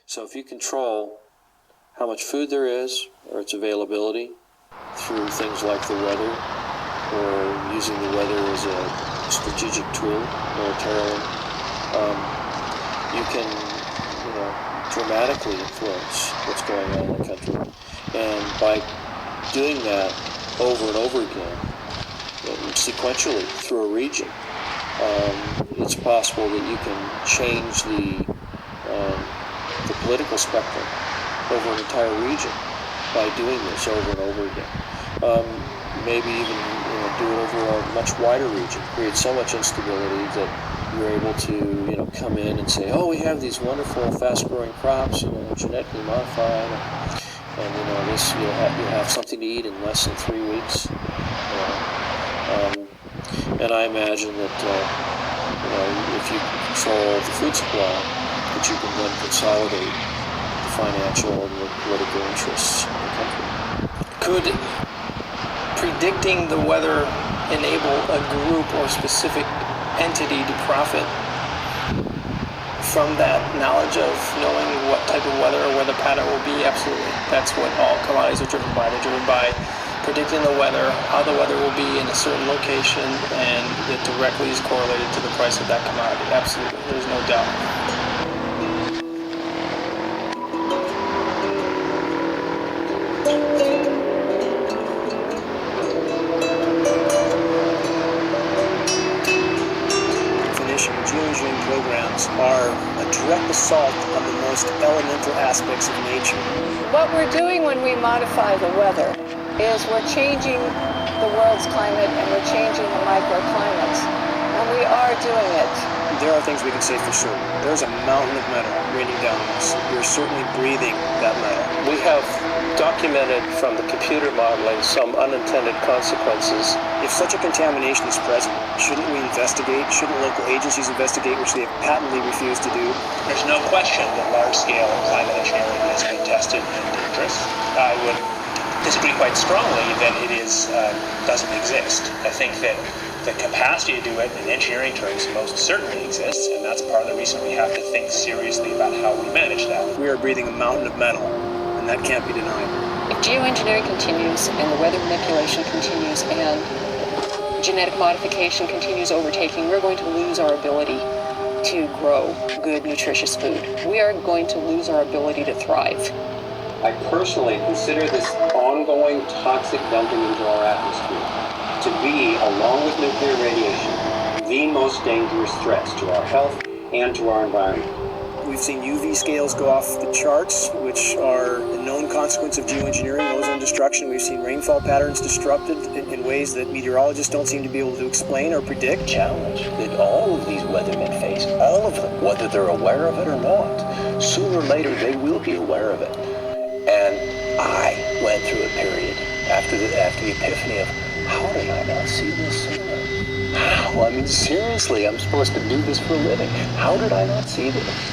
So if you control how much food there is or its availability through things like the weather, or using the weather as a strategic tool militarily, you can, dramatically influence what's going on in the country. And by doing that over and over again, sequentially through a region, it's possible that you can change the political spectrum over an entire region by doing this over and over again. Maybe even do it over a much wider region, create so much instability that you're able to come in and say, oh, we have these wonderful fast-growing crops, genetically modified, and this you'll have something to eat in less than 3 weeks. And I imagine that if you control the food supply, that you can then consolidate the financial and the political interests of the country. Could predicting the weather enable a group or specific entity to profit from that knowledge of knowing what type of weather or weather pattern will be? Absolutely. That's what all commodities are driven by. They're driven by predicting the weather, how the weather will be in a certain location, and it directly is correlated to the price of that commodity. Absolutely. There's no doubt. Geoengineering programs are a direct assault on the most elemental aspects of nature. What we're doing when we modify the weather is we're changing the world's climate and we're changing the microclimates. And we are doing it. There are things we can say for certain. There's a mountain of metal raining down on us. We're certainly breathing that metal. We have documented from the computer modeling some unintended consequences. If such a contamination is present, shouldn't we investigate? Shouldn't local agencies investigate, which they have patently refused to do? There's no question that large-scale climate engineering has been tested and dangerous. I would disagree quite strongly that it doesn't exist. I think that the capacity to do it in engineering terms most certainly exists, and that's part of the reason we have to think seriously about how we manage that. We are breathing a mountain of metal, and that can't be denied. If geoengineering continues and the weather manipulation continues and genetic modification continues overtaking, we're going to lose our ability to grow good, nutritious food. We are going to lose our ability to thrive. I personally consider this ongoing toxic dumping into our atmosphere to be, along with nuclear radiation, the most dangerous threats to our health and to our environment. We've seen UV scales go off the charts, which are a known consequence of geoengineering, ozone destruction. We've seen rainfall patterns disrupted in ways that meteorologists don't seem to be able to explain or predict. Challenge that all of these weathermen face, all of them, whether they're aware of it or not, sooner or later they will be aware of it. And I went through a period after the epiphany of, how did I not see this sooner? How? I mean, seriously, I'm supposed to do this for a living. How did I not see this?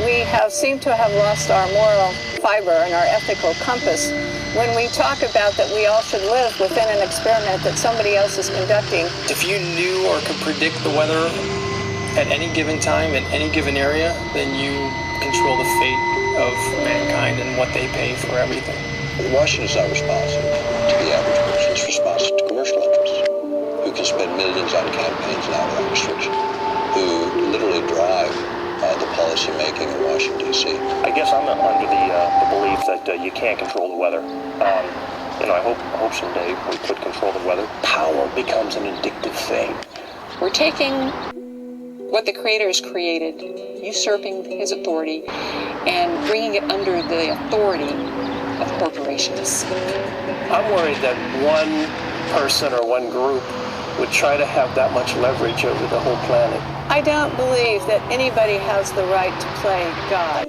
We seem to have lost our moral fiber and our ethical compass when we talk about that we all should live within an experiment that somebody else is conducting. If you knew or could predict the weather at any given time in any given area, then you control the fate of mankind and what they pay for everything. Washington is not responsive to the average person. It's responsive to commercial interests who can spend millions on campaigns now without restriction, who literally drive the policy making in Washington, D.C. I guess I'm under the belief that you can't control the weather. I hope someday we could control the weather. Power becomes an addictive thing. We're taking what the Creator has created, usurping His authority, and bringing it under the authority of corporations. I'm worried that one person or one group would try to have that much leverage over the whole planet. I don't believe that anybody has the right to play God,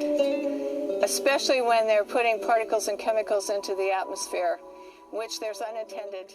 especially when they're putting particles and chemicals into the atmosphere, which there's unintended